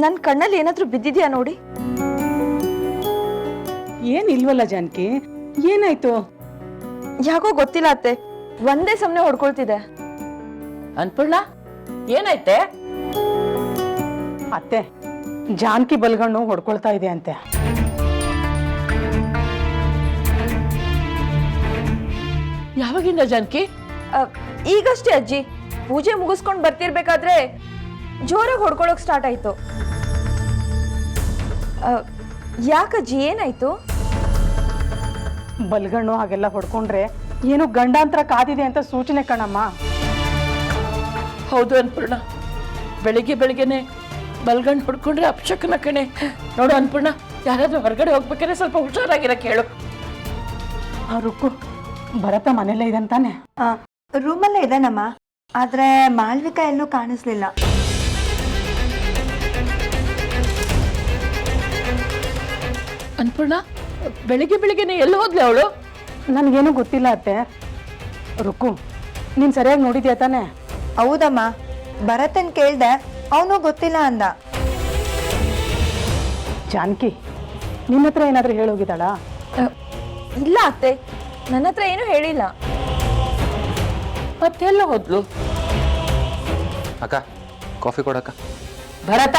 ನನ್ನ ಕಣ್ಣಲ್ಲಿ ಏನಾದ್ರೂ ಬಿದ್ದಿದ್ಯಾ ನೋಡಿ. ಏನಿಲ್ವಲ್ಲ ಜಾನಕಿ, ಏನಾಯ್ತು? ಯಾಕೋ ಗೊತ್ತಿಲ್ಲ ಅತ್ತೆ, ಒಂದೇ ಸಮನೆ ಹೊಡ್ಕೊಳ್ತಿದೆ. ಅನ್ಪೂರ್ಣ, ಏನಾಯ್ತೆ? ಅತ್ತೆ, ಜಾನಕಿ ಬಲ್ಗಣ್ಣು ಹೊಡ್ಕೊಳ್ತಾ ಇದೆ ಅಂತೆ. ಯಾವಾಗಿಂದ ಜಾನಕಿ? ಈಗಷ್ಟೇ ಅಜ್ಜಿ, ಪೂಜೆ ಮುಗಿಸ್ಕೊಂಡ್ ಬರ್ತಿರ್ಬೇಕಾದ್ರೆ ಜೋರಾಗಿ ಹೊಡ್ಕೊಳಕ್ ಸ್ಟಾರ್ಟ್ ಆಯ್ತು. ಯಾಕಜ್ಜಿ, ಏನಾಯ್ತು? ಬಲ್ಗಣ್ಣು ಹಾಗೆಲ್ಲ ಹೊಡ್ಕೊಂಡ್ರೆ ಏನು ಗಂಡಾಂತರ ಕಾದಿದೆ ಅಂತ ಸೂಚನೆ ಕಣಮ್ಮ. ಹೌದು ಅನ್ಪೂರ್ಣ, ಬೆಳಿಗ್ಗೆ ಬೆಳಿಗ್ಗೆನೆ ಬಲ್ಗಂಡ್ ಹೊಡ್ಕೊಂಡ್ರೆ ಅಪಶಕನ ಕಣೆ. ನೋಡು ಅನ್ಪೂರ್ಣ, ಯಾರಾದ್ರೂ ಹೊರಗಡೆ ಹೋಗ್ಬೇಕಾದ್ರೆ ಸ್ವಲ್ಪ ಹುಷಾರಾಗಿರಕ್ಕೆ ಹೇಳು. ಆ ರುಕ್ಕು, ಭರತ ಮನೇಲೇ ಇದಂತಾನೆ? ರೂಮಲ್ಲೇ ಇದಾನಮ್ಮ, ಆದ್ರೆ ಮಾಳ್ವಿಕಾ ಎಲ್ಲೂ ಕಾಣಿಸ್ಲಿಲ್ಲ. ಅನ್ಪೂರ್ಣ, ಬೆಳಿಗ್ಗೆ ಬೆಳಿಗ್ಗೆನೆ ಎಲ್ಲಿ ಹೋದ್ಲೆ ಅವಳು? ನನ್ಗೇನು ಗೊತ್ತಿಲ್ಲ ಅತ್ತೆ. ರುಕ್ಕು, ನೀನ್ ಸರಿಯಾಗಿ ನೋಡಿದ್ಯಾ ತಾನೆ? ಹೌದಮ್ಮ, ಭರತನ್ ಕೇಳ್ದೆ, ಅವನು ಗೊತ್ತಿಲ್ಲ ಅಂದ. ಜಾನಕಿ, ನಿನ್ನ ಹತ್ರ ಏನಾದ್ರೂ ಹೇಳೋಗಿದ್ದಾಳ? ಇಲ್ಲ ಅತ್ತೆ, ನನ್ನ ಹತ್ರ ಏನು ಹೇಳಿಲ್ಲ. ಮತ್ತೆಲ್ಲ ಹೋದ್ಲು? ಅಕ್ಕ, ಕಾಫಿ ಕೊಡಕ್ಕ. ಭರತ,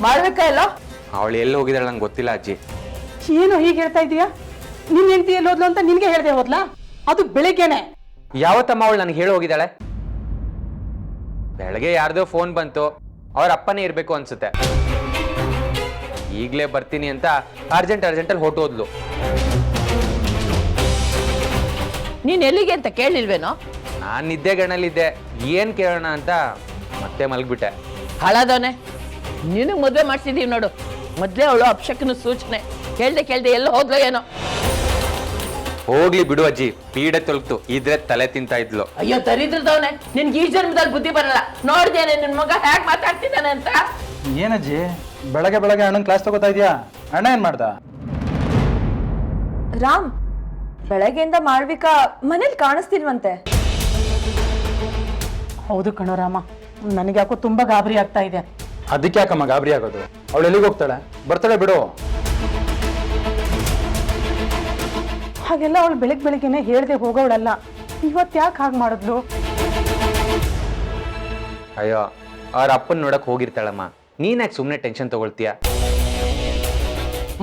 ಮಾಡ್ಬೇಕಾ ಎಲ್ಲೋ? ಅವಳು ಎಲ್ಲಿ ಹೋಗಿದ್ದಾಳೆ ನಂಗೆ ಗೊತ್ತಿಲ್ಲ ಅಜ್ಜಿ. ಏನು ಹೀಗೆ ಹೇಳ್ತಾ ಇದೀಯಾ? ನಿನ್ ಹೆಂಡತಿ ಎಲ್ಲಿ ಹೋದ್ಲು ಅಂತ ನಿನ್ಗೆ ಹೇಳ್ದೆ ಹೋದ್ಲಾ? ಅದು ಬೆಳಿಗ್ಗೆನೆ. ಯಾವತ್ತಮ್ಮ ಅವಳು ನನಗೆ ಹೇಳಿ ಹೋಗಿದ್ದಾಳೆ? ಬೆಳಗ್ಗೆ ಯಾರ್ದೋ ಫೋನ್ ಬಂತು, ಅವ್ರ ಅಪ್ಪನೇ ಇರ್ಬೇಕು ಅನ್ಸುತ್ತೆ. ಈಗಲೇ ಬರ್ತೀನಿ ಅಂತ ಅರ್ಜೆಂಟಲ್ಲಿ ಹೊರಟೋದ್ಲು. ನೀನ್ ಎಲ್ಲಿಗೆ ಅಂತ ಕೇಳಿಲ್ವೇನೋ? ನಾನು ನಿದ್ದೆಗಣ್ಣಲ್ಲಿದ್ದೆ, ಏನ್ ಕೇಳೋಣ ಅಂತ ಮತ್ತೆ ಮಲಗ್ಬಿಟ್ಟೆ. ಹಾಳಾದವನೆ, ನೀನು ಮದುವೆ ಮಾಡ್ಸಿದೀವಿ ನೋಡು. ಮೊದ್ಲೇ ಅವಳು ಅಪಶಕನ ಸೂಚನೆ. ಕೇಳ್ದೆ ಎಲ್ಲ ಹೋದ್ಲು ಏನೋ. ಹೋಗ್ಲಿ ಬಿಡು ಅಜ್ಜಿ, ಪೀಡೆ ತೊಲಗ್ತು, ಇದ್ರೆ ತಲೆ ತಿಂತಾ ಇದ್ಲು. ಅಯ್ಯೋ ದರಿದ್ರದವನೆ, ನಿನ್ಗೆ ಈ ಜನ್ಮದಲ್ಲಿ ಬುದ್ಧಿ ಬರಲ್ಲ. ನೋಡ್ದೇನೆ ನಿನ್ ಮಗ ಹ್ಯಾಕ್ ಮಾತಾಡ್ತಿದ್ದಾನೆ ಅಂತ. ಏನಜ್ಜಿ, ಬೆಳಗ್ಗೆ ಬೆಳಗ್ಗೆ ಅಣ್ಣನ ಕ್ಲಾಸ್ ತಗೋತಾ ಇದೀಯಾ? ಅಣ್ಣ ಏನ್ ಮಾಡ್ದ? ರಾಮ್, ಬೆಳಗ್ಗೆಯಿಂದ ಮಾಳ್ವಿಕಾ ಮನೇಲಿ ಕಾಣಿಸ್ತಿಲ್ವಂತೆ. ಹೌದು ಕಣೋ ರಾಮ, ನನಗೆ ಯಾಕೋ ತುಂಬಾ ಗಾಬರಿ ಆಗ್ತಾ ಇದೆ. ಅದಕ್ಕೆ ಯಾಕಮ್ಮ ಗಾಬರಿ ಆಗೋದು? ಅವಳು ಎಲ್ಲಿಗೆ ಹೋಗ್ತಾಳೆ? ಬರ್ತಾಳೆ ಬಿಡು. ಹಾಗೆಲ್ಲ ಅವಳು ಬೆಳಗ್ಗೆನೆ ಹೇಳ್ದೆ ಹೋಗೋವಳಲ್ಲ. ಇವತ್ತು ಯಾಕೆ ಹಾಗೆ ಮಾಡಿದ್ಲು? ಅಯ್ಯೋ, ಅವ್ರ ಅಪ್ಪನ್ ನೋಡಕ್ ಹೋಗಿರ್ತಾಳಮ್ಮ. ನೀನ್ಯಾಕೆ ಸುಮ್ಮನೆ ಟೆನ್ಷನ್ ತಗೊಳ್ತೀಯ?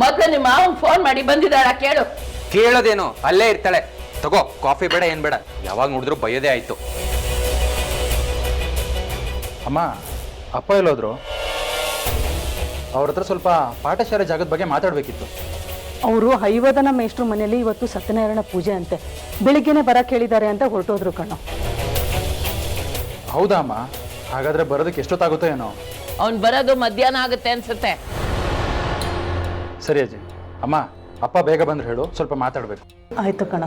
ಮೊದ್ಲು ನಿಮ್ಮ ಮಾವನ್ ಫೋನ್ ಮಾಡಿ ಬಂದಿದ್ದಾಳ ಕೇಳು. ಕೇಳೋದೇನು, ಅಲ್ಲೇ ಇರ್ತಾಳೆ. ತಗೋ, ಕಾಫಿ ಬೇಡ ಏನ್ ಬೇಡ, ಯಾವಾಗ ನೋಡಿದ್ರು ಬೈಯೋದೇ ಆಯ್ತು. ಅಮ್ಮ, ಅಪ್ಪ ಎಲ್ಲೋದ್ರು? ಅವ್ರ ಹತ್ರ ಸ್ವಲ್ಪ ಪಾಠಶಾಲೆ ಜಾಗದ ಬಗ್ಗೆ ಮಾತಾಡ್ಬೇಕಿತ್ತು. ಅವರು ಹೈವದನ ಮೇಷ್ಟ್ರು ಮನೆಯಲ್ಲಿ ಇವತ್ತು ಸತ್ಯನಾರಾಯಣ ಪೂಜೆ ಅಂತೆ, ಬೆಳಿಗ್ಗೆನೆ ಬರಕ್ ಹೇಳಿದ್ದಾರೆ ಅಂತ ಹೊರಟೋದ್ರು ಕಣೋ. ಹೌದಾ ಅಮ್ಮ? ಹಾಗಾದ್ರೆ ಬರೋದಕ್ಕೆ ಎಷ್ಟೊತ್ತಾಗುತ್ತೋ ಏನೋ. ಅವ್ನ್ ಬರೋದು ಮಧ್ಯಾಹ್ನ ಆಗುತ್ತೆ ಅನ್ಸುತ್ತೆ. ಸರಿ ಅಜ್ಜಿ. ಅಮ್ಮ, ಅಪ್ಪ ಬೇಗ ಬಂದ್ರೆ ಹೇಳು, ಸ್ವಲ್ಪ ಮಾತಾಡ್ಬೇಕು. ಆಯ್ತು ಕಣ.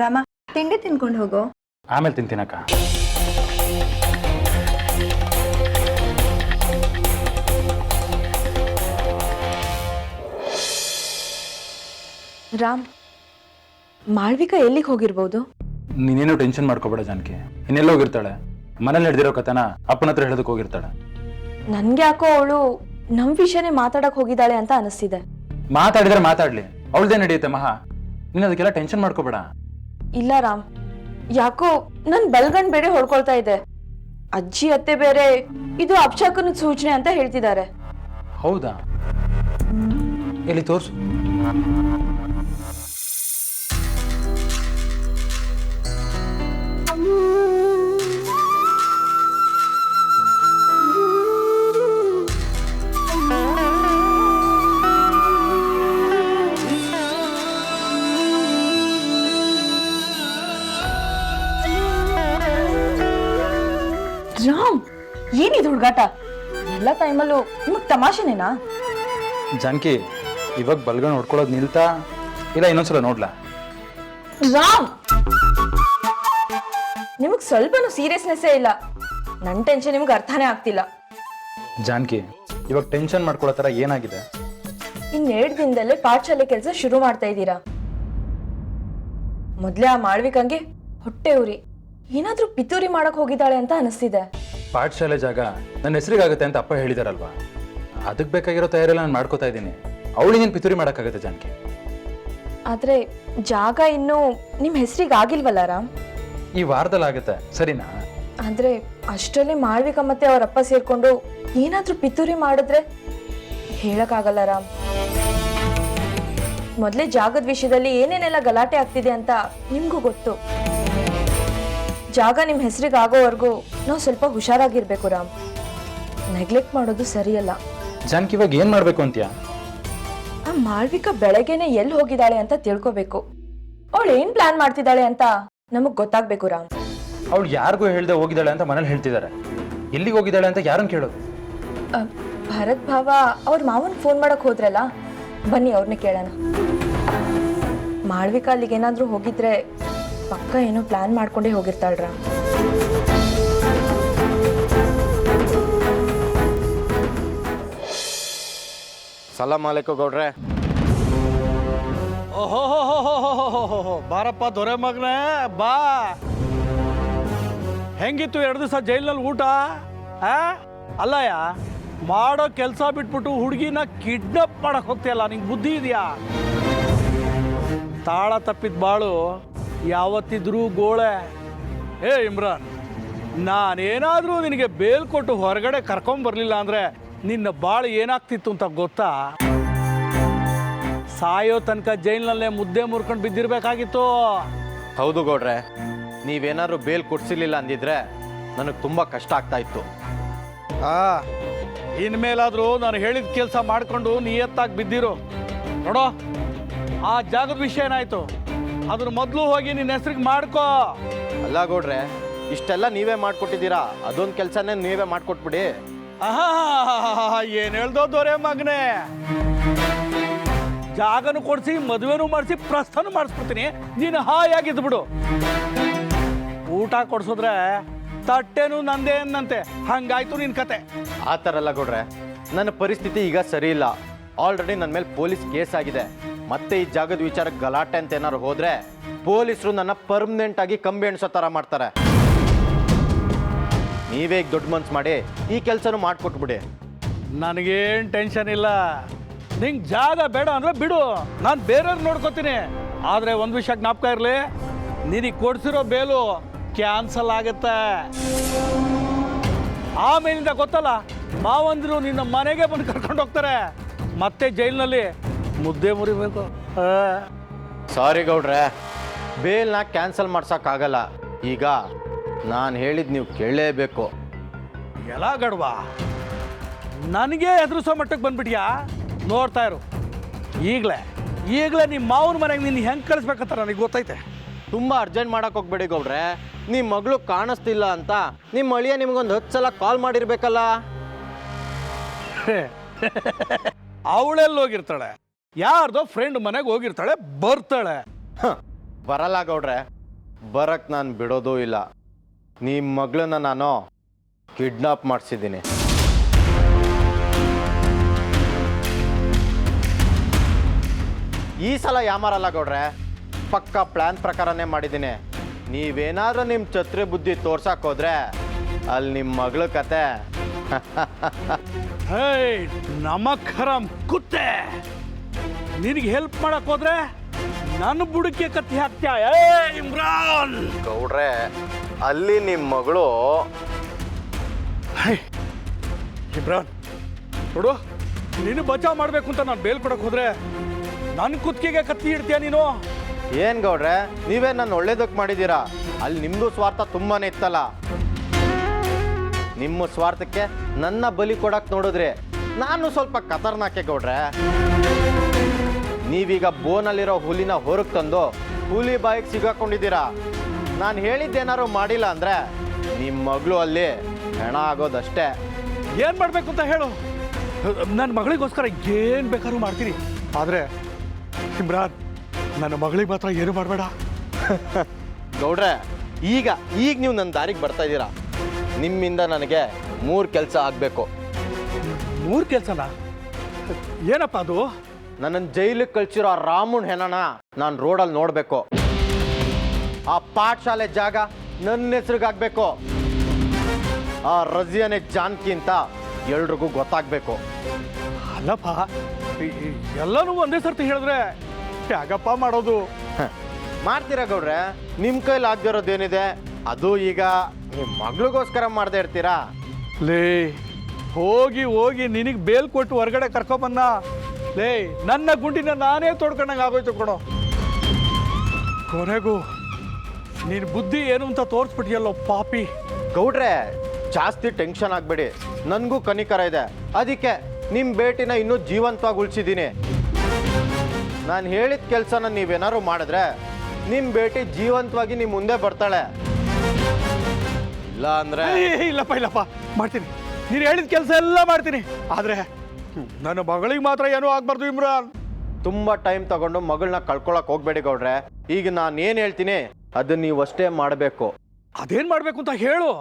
ರಾಮ, ತಿಂಡಿ ತಿನ್ಕೊಂಡು ಹೋಗೋ. ಆಮೇಲೆ ತಿಂತೀನಕ್ಕ. ರಾಮ್, ಮಾಳ್ವಿಕಾ ಎಲ್ಲಿಗೆ ಹೋಗಿರ್ಬೋದು? ನೀನೇನು ಟೆನ್ಷನ್ ಮಾಡ್ಕೋಬೇಡ ಜಾನಕಿ. ಇನ್ನೆಲ್ಲ ಹೋಗಿರ್ತಾಳೆ. ಮನೇಲಿ ನಡೆದಿರೋ ಕಥನ ಅಪ್ಪನ ಹತ್ರ ಹೇಳೋದಕ್ಕೆ ಹೋಗಿರ್ತಾಳೆ. ನನ್ಗೆ ಯಾಕೋ ಅವಳು ನಮ್ ವಿಷಯನೇ ಮಾತಾಡಕ್ ಹೋಗಿದ್ದಾಳೆ ಅಂತ ಅನಿಸ್ತಿದೆ. ಮಾತಾಡಿದ್ರೆ ಮಾತಾಡ್ಲಿ, ಅವಳದೇ ನಡೆಯುತ್ತೆ ಮಹಾ. ನೀನು ಅದಕ್ಕೆಲ್ಲ ಟೆನ್ಷನ್ ಮಾಡ್ಕೋಬೇಡ. ಇಲ್ಲ ರಾಮ್, ಯಾಕೋ ನನ್ ಬಲ್ಗಣ್ ಬೇರೆ ಹೊಡ್ಕೊಳ್ತಾ ಇದೆ. ಅಜ್ಜಿ ಅತ್ತೆ ಬೇರೆ ಇದು ಅಪಶಕನದ ಸೂಚನೆ ಅಂತ ಹೇಳ್ತಿದ್ದಾರೆ. ಹೌದಾ? ಎಲ್ಲಿ ತೋರ್ಸು. ರಾಮ್, ಏನಿದು ಹುಡುಗಾಟ? ಎಲ್ಲ ಟೈಮಲ್ಲೂ ನಿಮಗ್ ತಮಾಷೆನೇನಾ? ಜಾನಕಿ, ಇವಾಗ ಬಲ್ಗನ್ ಹೊಡ್ಕೊಳ್ಳೋದು ನಿಲ್ತಾ ಇಲ್ಲ ಇನ್ನೊಂದ್ಸಲ ನೋಡ್ಲಾ? ರಾಮ್, ನಿಮಗ್ ಸ್ವಲ್ಪನೂ ಸೀರಿಯಸ್ನೆಸ್ಸೇ ಇಲ್ಲ. ನನ್ ಟೆನ್ಷನ್ ನಿಮ್ಗೆ ಅರ್ಥನೇ ಆಗ್ತಿಲ್ಲ. ಜಾನಕಿ, ಇವಾಗ ಟೆನ್ಷನ್ ಮಾಡ್ಕೊಳ್ಳೋ ತರ ಏನಾಗಿದೆ? ಇನ್ನೆರಡು ದಿನದಲ್ಲೇ ಪಾಠಶಾಲೆ ಕೆಲಸ ಶುರು ಮಾಡ್ತಾ ಇದ್ದೀರಾ. ಮೊದ್ಲೇ ಆ ಮಾಳ್ವಿಕಂಗೆ ಹೊಟ್ಟೆ ಉರಿ, ಏನಾದ್ರೂ ಪಿತೂರಿ ಮಾಡಕ್ ಹೋಗಿದ್ದಾಳೆ ಅಂತ ಅನಿಸ್ತಿದೆ. ಪಾಠಶಾಲೆ ಜಾಗ ನನ್ನ ಹೆಸರಿಗಾಗುತ್ತೆ ಅಂತ ಅಪ್ಪ ಹೇಳಿದಾರಲ್ವಾ? ಅದಕ್ಕೆ ಬೇಕಾಗಿರೋ ತಯಾರಿಲ್ಲ ನಾನು ಮಾಡ್ಕೋತಾ ಇದ್ದೀನಿ. ಅವಳಿಗೇನು ಪಿತೂರಿ ಮಾಡೋಕ್ಕಾಗುತ್ತೆ ಜಾನಕಿ? ಆದ್ರೆ ಜಾಗ ಇನ್ನೂ ನಿಮ್ ಹೆಸರಿಗೆ ಆಗಿಲ್ವಲ್ಲ ರಾಮ್? ಈ ವಾರದಲ್ಲಿ ಆಗುತ್ತೆ, ಸರಿನಾ? ಆದ್ರೆ ಅಷ್ಟರಲ್ಲಿ ಮಾಳ್ವಿಕ ಮತ್ತೆ ಅವರಪ್ಪ ಸೇರ್ಕೊಂಡು ಏನಾದ್ರೂ ಪಿತೂರಿ ಮಾಡಿದ್ರೆ ಹೇಳಕ್ಕಾಗಲ್ಲ ರಾಮ್. ಮೊದ್ಲೇ ಜಾಗದ ವಿಷಯದಲ್ಲಿ ಏನೇನೆಲ್ಲ ಗಲಾಟೆ ಆಗ್ತಿದೆ ಅಂತ ನಿಮ್ಗೂ ಗೊತ್ತು. ಜಾಗ ನಿಮ್ ಹೆಸರಿಗೆ ಆಗೋವರೆಗೂ ನಾವು ಸ್ವಲ್ಪ ಹುಷಾರಾಗಿರ್ಬೇಕು ರಾಮ್. ನೆಗ್ಲೆಕ್ಟ್ ಮಾಡೋದು ಸರಿಯಲ್ಲ. ಜಾನಕಿ ಇವಾಗ ಏನು ಮಾಡಬೇಕು ಅಂತೀಯ? ಆ ಮಾಳ್ವಿಕ ಬೆಳಗ್ಗೆನೆ ಎಲ್ಲಿ ಹೋಗಿದ್ದಾಳೆ ಅಂತ ತಿಳ್ಕೊಬೇಕು. ಅವಳು ಏನ್ ಪ್ಲಾನ್ ಮಾಡ್ತಿದ್ದಾಳೆ ಅಂತ ನಮಗ್ ಗೊತ್ತಾಗ್ಬೇಕು ರಾಮ್. ಅವಳು ಯಾರಿಗೂ ಹೇಳ್ದೆ ಹೋಗಿದ್ದಾಳೆ ಅಂತ ಮನೇಲಿ ಹೇಳ್ತಿದ್ದಾರೆ. ಎಲ್ಲಿಗೆ ಹೋಗಿದ್ದಾಳೆ ಅಂತ ಯಾರನ್ನು ಕೇಳೋದು? ಭರತ್ ಭಾವ ಅವ್ರ ಮಾವನ್ ಫೋನ್ ಮಾಡಕ್ ಹೋದ್ರಲ್ಲ, ಬನ್ನಿ ಅವ್ರನ್ನ ಕೇಳೋಣ. ಮಾಳ್ವಿಕ ಅಲ್ಲಿಗೆ ಏನಾದ್ರೂ ಹೋಗಿದ್ರೆ ಪಕ್ಕ ಏನೋ ಪ್ಲಾನ್ ಮಾಡ್ಕೊಂಡೇ ಹೋಗಿರ್ತಾಳ್ರ. ಸಲಾಮ್ ಅಲೈಕು ಗೌಡ್ರೆ. ಓಹೋ ಬಾರಪ್ಪ ದೊರೆ ಮಗನೇ ಬಾ. ಹೆಂಗಿತ್ತು 2 ದಿವಸ ಜೈಲಿನಲ್ಲಿ ಊಟ? ಅಲ್ಲಯ್ಯ, ಮಾಡೋ ಕೆಲಸ ಬಿಟ್ಬಿಟ್ಟು ಹುಡುಗಿನ ಕಿಡ್ನಾಪ್ ಮಾಡಕ್ ಹೋಗ್ತೀಯಲ್ಲ, ನಿಂಗೆ ಬುದ್ಧಿ ಇದೆಯಾ? ತಾಳ ತಪ್ಪಿದ ಬಾಳು ಯಾವತ್ತಿದ್ರೂ ಗೋಳೆ. ಇಮ್ರಾನ್, ನಾನೇನಾದರೂ ನಿನಗೆ ಬೇಲ್ ಕೊಟ್ಟು ಹೊರಗಡೆ ಕರ್ಕೊಂಬರ್ಲಿಲ್ಲ ಅಂದರೆ ನಿನ್ನ ಬಾಳು ಏನಾಗ್ತಿತ್ತು ಅಂತ ಗೊತ್ತಾ? ಸಾಯೋ ತನಕ ಜೈಲಿನಲ್ಲೇ ಮುದ್ದೆ ಮುರ್ಕೊಂಡು ಬಿದ್ದಿರ್ಬೇಕಾಗಿತ್ತು. ಹೌದು ಗೌಡ್ರೆ, ನೀವೇನಾದ್ರು ಬೇಲ್ ಕೊಡ್ಸಿರ್ಲಿಲ್ಲ ಅಂದಿದ್ರೆ ನನಗೆ ತುಂಬ ಕಷ್ಟ ಆಗ್ತಾ ಇತ್ತು. ಇನ್ಮೇಲಾದರೂ ನಾನು ಹೇಳಿದ ಕೆಲಸ ಮಾಡಿಕೊಂಡು ನಿಯತ್ತಾಗಿ ಬಿದ್ದಿರು. ನೋಡೋ, ಆ ಜಾಗದ ವಿಷಯ ಏನಾಯ್ತು ಅದ್ರ ಮೊದಲು ಹೋಗಿ ನಿನ್ನ ಹೆಸ್ರಿಗೆ ಮಾಡ್ಕೋ. ಅಲ್ಲ ಗೌಡ್ರೆ, ಇಷ್ಟೆಲ್ಲ ನೀವೇ ಮಾಡ್ಕೊಟ್ಟಿದ್ದೀರಾ, ಅದೊಂದು ಕೆಲಸನೇ ನೀವೇ ಮಾಡ್ಕೊಟ್ಬಿಡಿ. ಏನು ಹೇಳ್ದೋ ದೊರೆ ಮಗನೇ, ಜಾಗನು ಕೊಡಿಸಿ ಮದುವೆನೂ ಮಾಡಿಸಿ ಪ್ರಸ್ಥಾನ ಮಾಡಿಸ್ಬಿಡ್ತೀನಿ, ನೀನು ಹಾಯಾಗಿದ್ದು ಬಿಡು. ಊಟ ಕೊಡ್ಸಿದ್ರೆ ತಟ್ಟೆನೂ ನಂದೇ ಅನ್ನಂತೆ, ಹಂಗಾಯ್ತು ನಿನ್ನ ಕತೆ. ಆ ಥರ ಅಲ್ಲ ಗೌಡ್ರೆ, ನನ್ನ ಪರಿಸ್ಥಿತಿ ಈಗ ಸರಿ ಇಲ್ಲ. ಆಲ್ರೆಡಿ ನನ್ನ ಮೇಲೆ ಪೊಲೀಸ್ ಕೇಸ್ ಆಗಿದೆ. ಮತ್ತೆ ಈ ಜಾಗದ ವಿಚಾರಕ್ಕೆ ಗಲಾಟೆ ಅಂತ ಏನಾದ್ರು ಹೋದ್ರೆ ಪೊಲೀಸರು ನನ್ನ ಪರ್ಮನೆಂಟ್ ಆಗಿ ಕಂಬಿ ಎಣ್ಸೋ ಥರ ಮಾಡ್ತಾರೆ. ನೀವೇ ಈಗ ದೊಡ್ಡ ಮನ್ಸು ಮಾಡಿ ಈ ಕೆಲಸನೂ ಮಾಡಿಕೊಟ್ಬಿಡಿ. ನನಗೇನು ಟೆನ್ಷನ್ ಇಲ್ಲ. ನಿಂಗೆ ಜಾಗ ಬೇಡ ಅಂದ್ರೆ ಬಿಡು, ನಾನು ಬೇರೆಯವ್ರು ನೋಡ್ಕೋತೀನಿ. ಆದರೆ ಒಂದು ವಿಷಯ ಜ್ಞಾಪಕ ಇರಲಿ, ನಿನಗೆ ಕೊಡ್ಸಿರೋ ಬೇಲು ಕ್ಯಾನ್ಸಲ್ ಆಗುತ್ತೆ. ಆಮೇಲಿಂದ ಗೊತ್ತಲ್ಲ, ಮಾವಂದಿರು ನಿನ್ನ ಮನೆಗೆ ಬಂದು ಕರ್ಕೊಂಡು ಹೋಗ್ತಾರೆ, ಮತ್ತೆ ಜೈಲಿನಲ್ಲಿ ಮುದ್ದೆ ಮುರಿಬೇಕು. ಸಾರಿ ಗೌಡ್ರೆ, ಬೇಲ್ನ ಕ್ಯಾನ್ಸಲ್ ಮಾಡ್ಸೋಕ್ಕಾಗಲ್ಲ. ಈಗ ನಾನು ಹೇಳಿದ್ದು ನೀವು ಕೇಳಲೇಬೇಕು. ಎಲ್ಲ ಗಡ್ವಾ, ನನಗೆ ಎದುರಿಸೋ ಮಟ್ಟಕ್ಕೆ ಬಂದ್ಬಿಟ್ಯಾ? ನೋಡ್ತಾ ಇರು, ಈಗಲೇ ನಿಮ್ಮ ಮಾವನ ಮನೆಗೆ ನಿನ್ನ ಹೆಂಗೆ ಕಳಿಸ್ಬೇಕಂತ ನನಗೆ ಗೊತ್ತೈತೆ. ತುಂಬ ಅರ್ಜೆಂಟ್ ಮಾಡಕ್ಕೆ ಹೋಗ್ಬೇಡಿ ಗೌಡ್ರೆ. ನಿಮ್ಮ ಮಗಳು ಕಾಣಿಸ್ತಿಲ್ಲ ಅಂತ ನಿಮ್ಮ ಅಳಿಯ ನಿಮಗೊಂದು 10 ಸಲ ಕಾಲ್ ಮಾಡಿರ್ಬೇಕಲ್ಲ. ಅವಳೆಲ್ಲಿ ಹೋಗಿರ್ತಾಳೆ? ಯಾರ್ದೋ ಫ್ರೆಂಡ್ ಮನೆಗೆ ಹೋಗಿರ್ತಾಳೆ, ಬರ್ತಾಳೆ. ಬರಲ್ಲ ಗೌಡ್ರೆ, ಬರಕ್ಕೆ ನಾನು ಬಿಡೋದೂ ಇಲ್ಲ. ನಿಮ್ಮ ಮಗಳನ್ನ ನಾನು ಕಿಡ್ನಾಪ್ ಮಾಡಿಸಿದ್ದೀನಿ. ಈ ಸಲ ಯಾಮಾರಲ್ಲ ಗೌಡ್ರೆ, ಪಕ್ಕ ಪ್ಲ್ಯಾನ್ ಪ್ರಕಾರನೇ ಮಾಡಿದ್ದೀನಿ. ನೀವೇನಾದ್ರೂ ನಿಮ್ಮ ಛತ್ರಿ ಬುದ್ಧಿ ತೋರ್ಸಕ್ಕೆ ಹೋದ್ರೆ ಅಲ್ಲಿ ನಿಮ್ಮ ಮಗಳ ಕತೆ. ಹೇ ನಮಖರಂ ಕುತ್ತೆ, ನಿನಗೆ ಹೆಲ್ಪ್ ಮಾಡಕ್ ಹೋದ್ರೆ ನನ್ನ ಬುಡಕ್ಕೆ ಕತ್ತಿ ಹಾಕ್ತ್ಯಾ? ಇಮ್ರಾನ್ ಗೌಡ್ರೆ, ಅಲ್ಲಿ ನಿಮ್ಮ ಮಗಳು. ಇಮ್ರಾನ್ ನೋಡು, ನೀನು ಬಚಾವ್ ಮಾಡಬೇಕು ಅಂತ ನಾನು ಬೇಲ್ ಕೊಡಕ್ಕೆ ಹೋದ್ರೆ ನನ್ನ ಕುತ್ತಿಗೆಗೆ ಕತ್ತಿ ಇಡ್ತೀಯ ನೀನು? ಏನು ಗೌಡ್ರೆ, ನೀವೇ ನನ್ನ ಒಳ್ಳೇದಕ್ಕೆ ಮಾಡಿದ್ದೀರಾ. ಅಲ್ಲಿ ನಿಮ್ಮದು ಸ್ವಾರ್ಥ ತುಂಬಾನೇ ಇತ್ತಲ್ಲ. ನಿಮ್ಮ ಸ್ವಾರ್ಥಕ್ಕೆ ನನ್ನ ಬಲಿ ಕೊಡಕ್ಕೆ ನೋಡಿದ್ರಿ. ನಾನು ಸ್ವಲ್ಪ ಖತರ್ನಾಕೆ ಗೌಡ್ರೆ. ನೀವೀಗ ಬೋನಲ್ಲಿರೋ ಹುಲಿನ ಹೊರಗೆ ತಂದು ಹುಲಿ ಬಾಯಿಗೆ ಸಿಗಾಕೊಂಡಿದ್ದೀರಾ. ನಾನು ಹೇಳಿದ್ದೇನಾದ್ರು ಮಾಡಿಲ್ಲ ಅಂದರೆ ನಿಮ್ಮ ಮಗಳು ಅಲ್ಲಿ ಹೆಣ ಆಗೋದಷ್ಟೇ. ಏನು ಮಾಡಬೇಕು ಅಂತ ಹೇಳು, ನನ್ನ ಮಗಳಿಗೋಸ್ಕರ ಏನು ಬೇಕಾದ್ರೂ ಮಾಡ್ತೀನಿ. ಆದರೆ ಇಮ್ರಾನ್, ನನ್ನ ಮಗಳಿಗೆ ಮಾತ್ರ ಏನು ಮಾಡಬೇಡ. ಗೌಡ್ರೆ, ಈಗ ನೀವು ನನ್ನ ದಾರಿಗೆ ಬರ್ತಾ ಇದ್ದೀರಾ. ನಿಮ್ಮಿಂದ ನನಗೆ 3 ಕೆಲಸ ಆಗಬೇಕು. 3 ಕೆಲಸನಾ? ಏನಪ್ಪ ಅದು? ನನ್ನನ್ನು ಜೈಲಿಗೆ ಕಳ್ಸಿರೋ ಆ ರಾಮುನ್ ಹೆಣನ ನಾನು ರೋಡಲ್ಲಿ ನೋಡಬೇಕು. ಆ ಪಾಠಶಾಲೆ ಜಾಗ ನನ್ನ ಹೆಸ್ರಿಗಾಗಬೇಕು. ಆ ರಜಿಯಾನೆ ಜಾನ್ಕಿ ಅಂತ ಎಲ್ರಿಗೂ ಗೊತ್ತಾಗಬೇಕು. ಅಲ್ಲಪ್ಪ ಎಲ್ಲನೂ ಒಂದೇ ಸರ್ತಿ ಹೇಳಿದ್ರೆ ಹೇಗಪ್ಪ ಮಾಡೋದು? ಮಾಡ್ತೀರಾ ಗೌಡ್ರೆ, ನಿಮ್ಮ ಕೈಲಿ ಆಗದಿರೋದೇನಿದೆ, ಅದು ಈಗ ನಿಮ್ಮ ಮಗಳಿಗೋಸ್ಕರ ಮಾಡದೇ ಇರ್ತೀರಾ? ಲೇ ಹೋಗಿ ಹೋಗಿ ನಿನಗೆ ಬೇಲ್ ಕೊಟ್ಟು ಹೊರಗಡೆ ಕರ್ಕೊಂಬನ್ನ. ಲೇ ನನ್ನ ಗುಂಡಿನ ನಾನೇ ತೋಡ್ಕೊಂಡಂಗೆ ಆಗೋಯ್ತು ಕೊಡೋ. ಕೊನೆಗೂ ನೀನು ಬುದ್ಧಿ ಏನು ಅಂತ ತೋರಿಸ್ಬಿಟ್ಟಿಯಲ್ಲೋ ಪಾಪಿ. ಗೌಡ್ರೆ ಜಾಸ್ತಿ ಟೆನ್ಷನ್ ಆಗಬೇಡಿ, ನನಗೂ ಕನಿಕರ ಇದೆ. ಅದಕ್ಕೆ ನಿಮ್ಮ ಭೇಟಿನ ಇನ್ನೂ ಜೀವಂತವಾಗಿ ಉಳಿಸಿದ್ದೀನಿ. ನಾನು ಹೇಳಿದ ಕೆಲಸನ ನೀವೇನಾದ್ರು ಮಾಡಿದ್ರೆ ನಿಮ್ಮ ಭೇಟಿ ಜೀವಂತವಾಗಿ ನಿಮ್ಮ ಮುಂದೆ ಬರ್ತಾಳೆ. ಇಲ್ಲ ಅಂದರೆ ಇಲ್ಲಪ್ಪ ಮಾಡ್ತೀನಿ. ನೀನು ಹೇಳಿದ ಕೆಲಸ ಎಲ್ಲ ಮಾಡ್ತೀನಿ. ಆದರೆ ನನ್ನ ಮಗಳಿಗೆ ಮಾತ್ರ ಏನೂ ಆಗ್ಬಾರ್ದು ಇಮ್ರಾನ್. ತುಂಬ ಟೈಮ್ ತಗೊಂಡು ಮಗಳನ್ನ ಕಳ್ಕೊಳಕ್ ಹೋಗ್ಬೇಡಿ ಗೌಡ್ರೆ. ಈಗ ನಾನು ಏನು ಹೇಳ್ತೀನಿ ಅದನ್ನ ನೀವು ಅಷ್ಟೇ ಮಾಡಬೇಕು. ಅದೇನು ಮಾಡಬೇಕು ಅಂತ ಹೇಳು.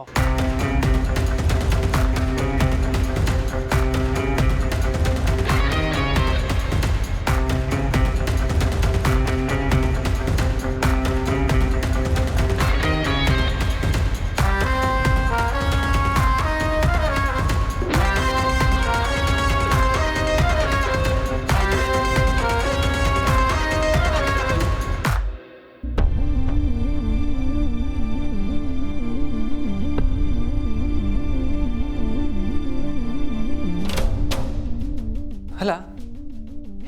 ಅಲ್ಲ,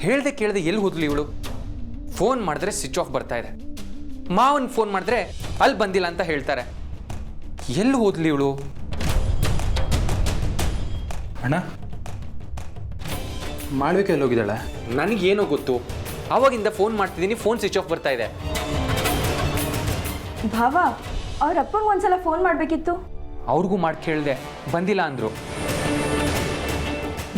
ಹೇಳ್ದೆ ಕೇಳ್ದೆ ಎಲ್ಲಿ ಹೋದ್ಲು ಇವಳು? ಫೋನ್ ಮಾಡಿದ್ರೆ ಸ್ವಿಚ್ ಆಫ್ ಬರ್ತಾ ಇದೆ, ಮಾವನ್ ಫೋನ್ ಮಾಡಿದ್ರೆ ಅಲ್ಲಿ ಬಂದಿಲ್ಲ ಅಂತ ಹೇಳ್ತಾರೆ. ಎಲ್ಲಿ ಹೋದ್ಲು ಇವಳು? ಅಣ್ಣ, ಮಾಳ್ವಿಕೆ ಎಲ್ಲಿ ಹೋಗಿದ್ದಾಳೆ? ನನಗೇನೋ ಗೊತ್ತು, ಅವಾಗಿಂದ ಫೋನ್ ಮಾಡ್ತಿದ್ದೀನಿ, ಫೋನ್ ಸ್ವಿಚ್ ಆಫ್ ಬರ್ತಾ ಇದೆ. ಭಾವ, ಅವ್ರ ಅಪ್ಪಂಗೆ ಒಂದ್ಸಲ ಫೋನ್ ಮಾಡಬೇಕಿತ್ತು. ಅವ್ರಿಗೂ ಮಾಡಿ ಕೇಳಿದೆ, ಬಂದಿಲ್ಲ ಅಂದರು.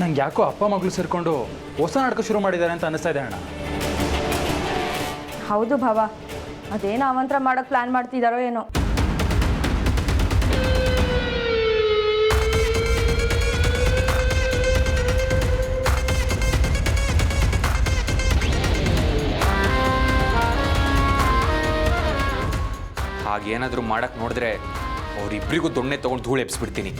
ನಂಗೆ ಯಾಕೋ ಅಪ್ಪ ಮಗಳು ಸೇರಿಕೊಂಡು ಹೊಸ ನಾಟಕ ಶುರು ಮಾಡಿದ್ದಾರೆ ಅಂತ ಅನ್ನಿಸ್ತಾ ಇದೆ ಅಣ್ಣ. ಹೌದು ಭಾವ, ಅದೇನು ಅವಂತರ ಮಾಡೋಕ್ಕೆ ಪ್ಲ್ಯಾನ್ ಮಾಡ್ತಿದ್ದಾರೋ ಏನೋ. ಹಾಗೇನಾದರೂ ಮಾಡಕ್ಕೆ ನೋಡಿದ್ರೆ ಅವರಿಬ್ಬರಿಗೂ ದೊಣ್ಣೆ ತೊಗೊಂಡು ಧೂಳು ಎಬ್ಸ್ಬಿಡ್ತೀನಿ.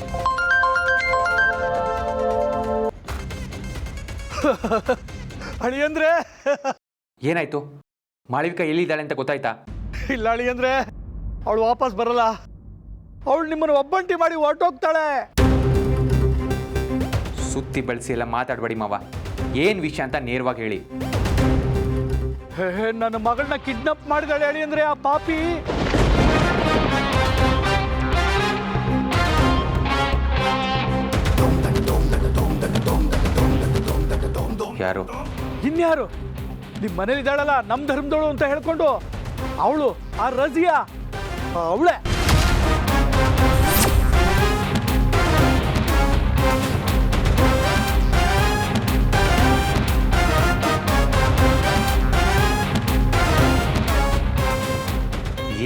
ಅಳಿಯಂದ್ರೆ ಏನಾಯ್ತು? ಮಾಳವಿಕಾ ಎಲ್ಲಿದ್ದಾಳೆ ಅಂತ ಗೊತ್ತಾಯ್ತಾ? ಇಲ್ಲ ಅಳಿಯಂದ್ರೆ, ಅವಳು ವಾಪಸ್ ಬರಲ್ಲ. ಅವಳು ನಿಮ್ಮನ್ನು ಒಬ್ಬಂಟಿ ಮಾಡಿ ಹೊರಟೋಗ್ತಾಳೆ. ಸುತ್ತಿ ಬಳಸಿ ಎಲ್ಲ ಮಾತಾಡಬೇಡಿ ಮಾವ, ಏನು ವಿಷಯ ಅಂತ ನೇರವಾಗಿ ಹೇಳಿ. ನನ್ನ ಮಗಳನ್ನ ಕಿಡ್ನಾಪ್ ಮಾಡಿದಾಳೆ ಅಳಿಯಂದ್ರೆ ಆ ಪಾಪಿ. ಯಾರು? ಇನ್ಯಾರು? ನಿಮ್ಮ ಮನೇಲಿದ್ದಾಳಲ್ಲ, ನಮ್ಮ ಧರ್ಮದವಳು ಅಂತ ಹೇಳ್ಕೊಂಡು ಅವಳು, ಆ ರಜಿಯಾ, ಅವಳೇ.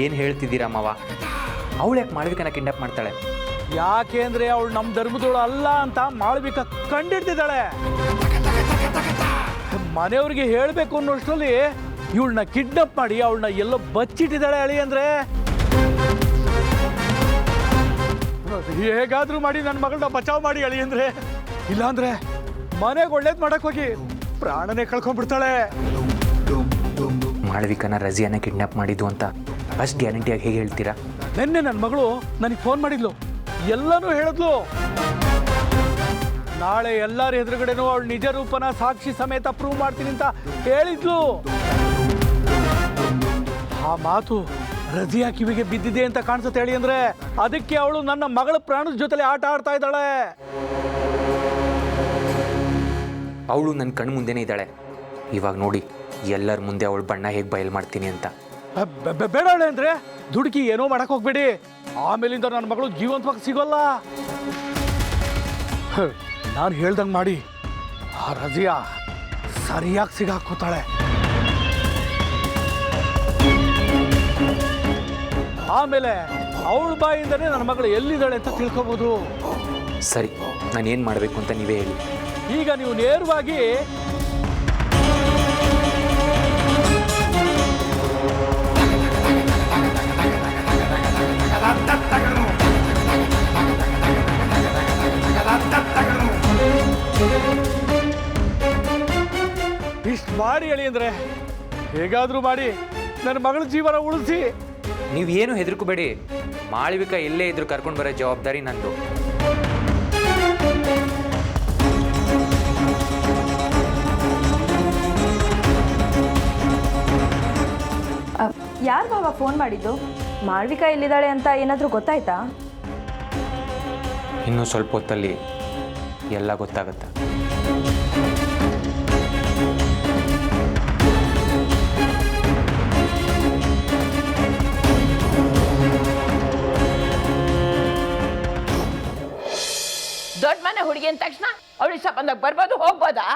ಏನು ಹೇಳ್ತಿದ್ದೀರಾ ಮಾವ? ಅವಳು ಯಾಕೆ ಮಾಳವಿಕನ ಕಿಡ್ನಾಪ್ ಮಾಡ್ತಾಳೆ? ಯಾಕೆ ಅಂದ್ರೆ ಅವಳು ನಮ್ಮ ಧರ್ಮದವಳು ಅಲ್ಲ ಅಂತ ಮಾಳವಿಕ ಕಂಡಿಡ್ತಿದ್ದಾಳೆ. ಮನೆಯವ್ರಿಗೆ ಹೇಳಬೇಕು ಅನ್ನೋಷ್ಟರಲ್ಲಿ ಇವಳನ್ನ ಕಿಡ್ನಾಪ್ ಮಾಡಿ ಅವಳನ್ನ ಎಲ್ಲೋ ಬಚ್ಚಿಟ್ಟಿದ್ದಾಳೆ ಅಳಿ ಅಂದ್ರೆ. ಹೇಗಾದ್ರೂ ಮಾಡಿ ನನ್ನ ಮಗಳನ್ನ ಬಚಾವ್ ಮಾಡಿ ಅಳಿ ಅಂದ್ರೆ, ಇಲ್ಲಾಂದ್ರೆ ಮನೆಗೆ ಒಳ್ಳೇದು ಮಾಡಕ್ ಹೋಗಿ ಪ್ರಾಣನೇ ಕಳ್ಕೊಂಡ್ಬಿಡ್ತಾಳೆ. ಮಾಳವಿಕನ ರಜಿಯಾನ ಕಿಡ್ನಾಪ್ ಮಾಡಿದ್ದು ಅಂತ ಅಷ್ಟು ಗ್ಯಾರಂಟಿಯಾಗಿ ಹೇಗೆ ಹೇಳ್ತೀರಾ? ನಿನ್ನೆ ನನ್ನ ಮಗಳು ನನಗೆ ಫೋನ್ ಮಾಡಿದ್ಲು, ಎಲ್ಲನೂ ಹೇಳಿದ್ಲು. ನಾಳೆ ಎಲ್ಲರ ಎದುರುಗಡೆನೂ ಅವಳು ನಿಜ ರೂಪನ ಸಾಕ್ಷಿ ಸಮೇತ ಪ್ರೂವ್ ಮಾಡ್ತೀನಿ ಅಂತ ಹೇಳಿದ್ಲು. ಆ ಮಾತು ರಜಿಯಾ ಕಿವಿಗೆ ಬಿದ್ದಿದೆ ಅಂತ ಕಾಣಿಸುತ್ತೆ ಹೇಳಿ ಅಂದ್ರೆ, ಅದಕ್ಕೆ ಅವಳು ನನ್ನ ಮಗಳ ಪ್ರಾಣದ ಜೊತೆಲಿ ಆಟ ಆಡ್ತಾ ಇದ್ದಾಳೆ. ಅವಳು ನನ್ನ ಕಣ್ಣು ಮುಂದೆನೇ ಇದ್ದಾಳೆ. ಇವಾಗ ನೋಡಿ ಎಲ್ಲರ ಮುಂದೆ ಅವಳು ಬಣ್ಣ ಹೇಗೆ ಬಯಲು ಮಾಡ್ತೀನಿ ಅಂತ. ಬೇಡಾಳೆ ಅಂದ್ರೆ ದುಡುಕಿ ಏನೋ ಮಾಡಕ್ ಹೋಗ್ಬೇಡಿ, ಆಮೇಲಿಂದ ನನ್ನ ಮಗಳು ಜೀವಂತವಾಗಿ ಸಿಗೋಲ್ಲ. ನಾನು ಹೇಳ್ದಂಗೆ ಮಾಡಿ ಆ ರಜಿಯಾ ಸರಿಯಾಗಿ ಸಿಗಾಕೋತಾಳೆ. ಆಮೇಲೆ ಅವಳ ಬಾಯಿಂದನೇ ನನ್ನ ಮಗಳು ಎಲ್ಲಿದ್ದಾಳೆ ಅಂತ ತಿಳ್ಕೊಬೋದು. ಸರಿ, ನಾನು ಏನು ಮಾಡಬೇಕು ಅಂತ ನೀವೇ ಹೇಳಿ. ಈಗ ನೀವು ನೇರವಾಗಿ Tatagal ಅಂದರೆ ಹೇಗಾದರೂ ಮಾಡಿ ನನ್ನ ಮಗಳ ಜೀವನ ಉಳಿಸಿ. ನೀವೇನು ಹೆದರ್ಕೋಬೇಡಿ, ಮಾಳವಿಕಾ ಎಲ್ಲೇ ಇದ್ರು ಕರ್ಕೊಂಡು ಬರೋ ಜವಾಬ್ದಾರಿ ನಂದು. ಯಾರು ಬಾಬಾ ಫೋನ್ ಮಾಡಿದ್ದು? ಮಾಳ್ವಿಕಾ ಎಲ್ಲಿದ್ದಾಳೆ ಅಂತ ಏನಾದರೂ ಗೊತ್ತಾಯ್ತಾ? ಇನ್ನೂ ಸ್ವಲ್ಪ ಹೊತ್ತಲ್ಲಿ ಎಲ್ಲ ಗೊತ್ತಾಗುತ್ತೆ. ದೊಡ್ಡ ಮನೆ ಹುಡುಗಿ ಅಂದ ತಕ್ಷಣ ಅವಳು ಇಷ್ಟ ಬಂದಾಗ ಬರ್ಬೋದು ಹೋಗ್ಬೋದಾ?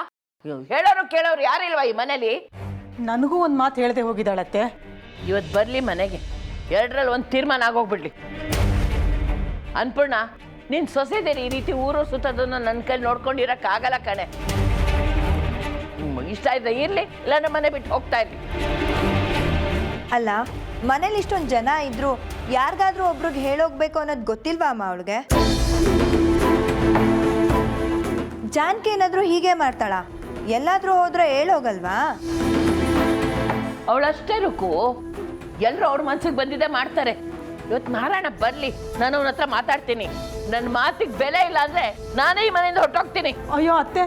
ಹೇಳೋರು ಕೇಳೋರು ಯಾರಿಲ್ವಾ ಈ ಮನೇಲಿ? ನನಗೂ ಒಂದು ಮಾತು ಹೇಳದೆ ಹೋಗಿದ್ದಾಳತ್ತೆ. ಇವತ್ತು ಬರಲಿ ಮನೆಗೆ, ಎರಡರಲ್ಲಿ ಒಂದು ತೀರ್ಮಾನ ಆಗೋಗ್ಬಿಡ್ಲಿ. ಅನ್ಪೂರ್ಣ, ನೀನು ಸೊಸೆದೇರಿ ಈ ರೀತಿ ಊರು ಸುತ್ತೋದನ್ನು ನನ್ನ ಕೈ ನೋಡ್ಕೊಂಡಿರೋಕ್ಕಾಗಲ್ಲ ಕಣೆ. ಇಷ್ಟ ಇದ್ದ ಇರಲಿ, ಇಲ್ಲ ನಮ್ಮ ಮನೆ ಬಿಟ್ಟು ಹೋಗ್ತಾ ಇರಲಿ. ಅಲ್ಲ, ಮನೇಲಿ ಇಷ್ಟೊಂದು ಜನ ಇದ್ರು ಯಾರಿಗಾದ್ರೂ ಒಬ್ರಿಗೆ ಹೇಳೋಗ್ಬೇಕು ಅನ್ನೋದು ಗೊತ್ತಿಲ್ವಾ ಅಮ್ಮ ಅವಳಿಗೆ? ಜಾನ್ಕಿ ಏನಾದರೂ ಹೀಗೆ ಮಾಡ್ತಾಳ? ಎಲ್ಲಾದ್ರೂ ಹೋದ್ರೆ ಹೇಳೋಗಲ್ವಾ? ಅವಳಷ್ಟೇ ರುಕು, ಎಲ್ಲರೂ ಅವ್ರ ಮನ್ಸಿಗೆ ಬಂದಿದ್ದೆ ಮಾಡ್ತಾರೆ. ಇವತ್ತು ನಾರಾಯಣ ಬರಲಿ, ನಾನು ಅವನ ಹತ್ರ ಮಾತಾಡ್ತೀನಿ. ನನ್ನ ಮಾತಿಗೆ ಬೆಲೆ ಇಲ್ಲ ಅಂದ್ರೆ ನಾನೇ ಈ ಮನೆಯಿಂದ ಹೊರಟೋಗ್ತೀನಿ. ಅಯ್ಯೋ ಅತ್ತೆ,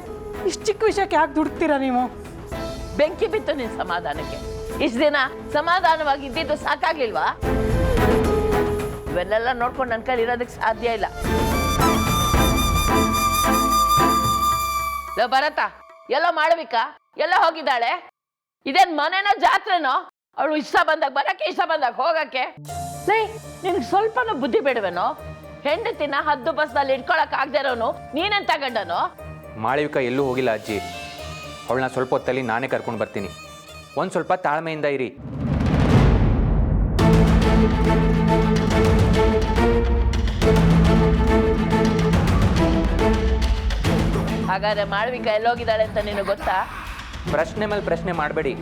ಇಷ್ಟು ಚಿಕ್ಕ ವಿಷಯಕ್ಕೆ ಯಾಕೆ ದುಡುಕ್ತೀರಾ ನೀವು? ಬೆಂಕಿ ಬಿತ್ತು ನಿನ್ನ ಸಮಾಧಾನಕ್ಕೆ. ಇಷ್ಟು ದಿನ ಸಮಾಧಾನವಾಗಿ ಇದ್ದಿದ್ದು ಸಾಕಾಗ್ಲಿಲ್ವಾ? ಇವೆಲ್ಲ ನೋಡ್ಕೊಂಡು ನನ್ನ ಕೈಲಿ ಇರೋದಕ್ಕೆ ಸಾಧ್ಯ ಇಲ್ಲ. ಭರತ ಎಲ್ಲ ಮಾಡಬೇಕಾ? ಎಲ್ಲ ಹೋಗಿದ್ದಾಳೆ? ಇದೇನ್ ಮನೆನೋ ಜಾತ್ರೆನೋ? ಅವಳು ಇಷ್ಟ ಬಂದಾಗ ಬರಕ್ಕೆ, ಇಷ್ಟ ಬಂದಾಗ ಹೋಗಕ್ಕೆ. ಲೈ, ನಿನ್ಗೆ ಸ್ವಲ್ಪನೂ ಬುದ್ಧಿ ಬೇಡವೇನೋ? ಹೆಂಡತಿನ ಹದ್ದು ಬಸ್ನಲ್ಲಿ ಇಟ್ಕೊಳಕ್ ಆಗದೆ ಇರೋನು ನೀನೆಂತ ಗಂಡನೋ? ಮಾಳವಿಕಾ ಎಲ್ಲೂ ಹೋಗಿಲ್ಲ ಅಜ್ಜಿ, ಅವಳನ್ನ ಸ್ವಲ್ಪ ಹೊತ್ತಲ್ಲಿ ನಾನೇ ಕರ್ಕೊಂಡು ಬರ್ತೀನಿ. ಒಂದು ಸ್ವಲ್ಪ ತಾಳ್ಮೆಯಿಂದ ಇರಿ. ಹಾಗಾದ್ರೆ ಮಾಳವಿಕಾ ಎಲ್ಲೋಗಿದ್ದಾಳೆ ಅಂತ ನಿನಗೆ ಗೊತ್ತಾ? ಪ್ರಶ್ನೆ ಮೇಲೆ ಪ್ರಶ್ನೆ ಮಾಡಬೇಡಿ,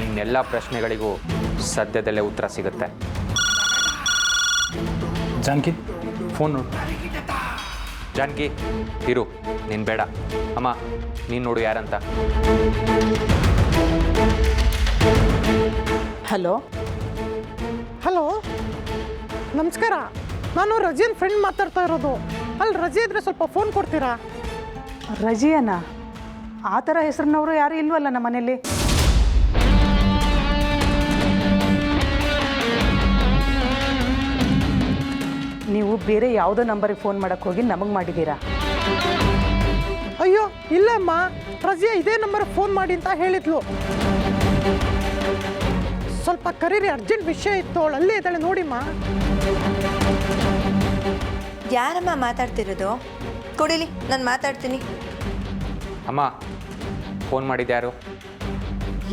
ಇನ್ನೆಲ್ಲ ಪ್ರಶ್ನೆಗಳಿಗೂ ಸದ್ಯದಲ್ಲೇ ಉತ್ತರ ಸಿಗುತ್ತೆ. ಜಾನಕಿ ಫೋನ್ ನೋಡು. ಜಾನಕಿ ಇರು, ನೀನು ಬೇಡ. ಅಮ್ಮ ನೀನು ನೋಡು ಯಾರಂತ. ಹಲೋ ಹಲೋ, ನಮಸ್ಕಾರ. ನಾನು ರಜಿಯನ್ ಫ್ರೆಂಡ್ ಮಾತಾಡ್ತಾ ಇರೋದು. ಅಲ್ಲಿ ರಜೆ ಇದ್ರೆ ಸ್ವಲ್ಪ ಫೋನ್ ಕೊಡ್ತೀರಾ? ರಜಿಯನ? ಆ ಥರ ಹೆಸರಿನವರು ಯಾರು ಇಲ್ವಲ್ಲ ನಮ್ಮ ಮನೇಲಿ. ನೀವು ಬೇರೆ ಯಾವುದೋ ನಂಬರಿಗೆ ಫೋನ್ ಮಾಡಕ್ಕೆ ಹೋಗಿ ನಮಗೆ ಮಾಡಿದ್ದೀರಾ? ಅಯ್ಯೋ ಇಲ್ಲಮ್ಮ, ರಜಿಯಾ ಇದೇ ನಂಬರ್ ಫೋನ್ ಮಾಡಿ ಅಂತ ಹೇಳಿದ್ಲು. ಸ್ವಲ್ಪ ಕರೀರಿ, ಅರ್ಜೆಂಟ್ ವಿಷಯ ಇತ್ತು. ಅವಳು ಅಲ್ಲೇ ಇದ್ದಾಳೆ ನೋಡಿಮ್ಮ. ಯಾರಮ್ಮ ಮಾತಾಡ್ತಿರೋದು? ಕೊಡಿಲಿ, ನಾನು ಮಾತಾಡ್ತೀನಿ. ಅಮ್ಮ ಫೋನ್ ಮಾಡಿದ್ಯಾರು?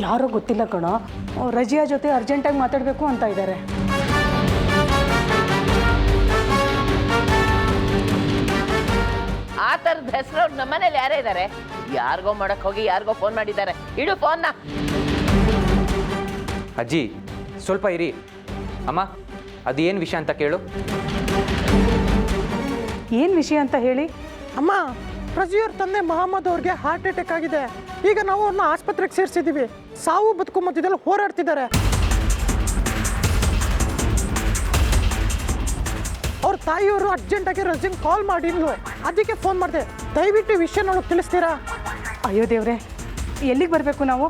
ಯಾರೋ ಗೊತ್ತಿಲ್ಲ ಕಣೋ, ರಜಿಯಾ ಜೊತೆ ಅರ್ಜೆಂಟಾಗಿ ಮಾತಾಡಬೇಕು ಅಂತ ಇದ್ದಾರೆ. ಆ ಥರದ ಹೆಸರು ನಮ್ಮನೇಲಿ ಯಾರೇ ಇದ್ದಾರೆ? ಯಾರಿಗೋ ಮಾಡಕ್ ಹೋಗಿ ಯಾರಿಗೋ ಫೋನ್ ಮಾಡಿದ್ದಾರೆ. ಇಡು ಫೋನ್ನ. ಅಜ್ಜಿ ಸ್ವಲ್ಪ ಇರಿ. ಅಮ್ಮ ಅದೇನು ವಿಷಯ ಅಂತ ಕೇಳು. ಏನು ವಿಷಯ ಅಂತ ಹೇಳಿ. ಅಮ್ಮ, ರಜಿಯವ್ರ ತಂದೆ ಮಹಮ್ಮದ್ ಅವ್ರಿಗೆ ಹಾರ್ಟ್ ಅಟ್ಯಾಕ್ ಆಗಿದೆ. ಈಗ ನಾವು ಅವ್ರನ್ನ ಆಸ್ಪತ್ರೆಗೆ ಸೇರಿಸಿದ್ದೀವಿ. ಸಾವು ಬದುಕು ಮಧ್ಯದಲ್ಲಿ ಹೋರಾಡ್ತಿದ್ದಾರೆ. ಅವ್ರ ತಾಯಿಯವರು ಅರ್ಜೆಂಟಾಗಿ ರಜಿನ್ ಕಾಲ್ ಮಾಡಿದ್ಲು, ಅದಕ್ಕೆ ಫೋನ್ ಮಾಡಿದೆ. ದಯವಿಟ್ಟು ವಿಷಯ ನೋಡೋಕೆ ತಿಳಿಸ್ತೀರಾ? ಅಯ್ಯೋ ದೇವ್ರೆ, ಎಲ್ಲಿಗೆ ಬರಬೇಕು ನಾವು?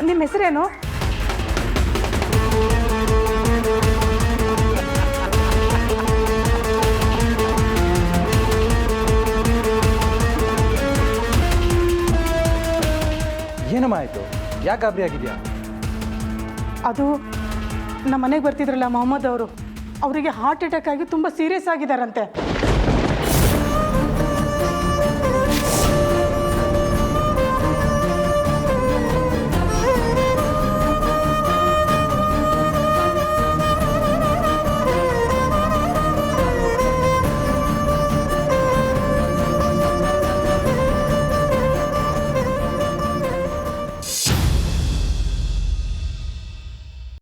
ನಿಮ್ಮ ಹೆಸರೇನು? ಏನಮ್ಮ ಆಯಿತು? ಯಾಕೆ ಗಾಬರಿ ಆಗಿದೆಯಾ? ಅದು ನಮ್ಮ ಮನೆಗೆ ಬರ್ತಿದ್ರಲ್ಲ ಮೊಹಮ್ಮದ್ ಅವರು, ಅವರಿಗೆ ಹಾರ್ಟ್ ಅಟ್ಯಾಕ್ ಆಗಿ ತುಂಬ ಸೀರಿಯಸ್ ಆಗಿದ್ದಾರಂತೆ.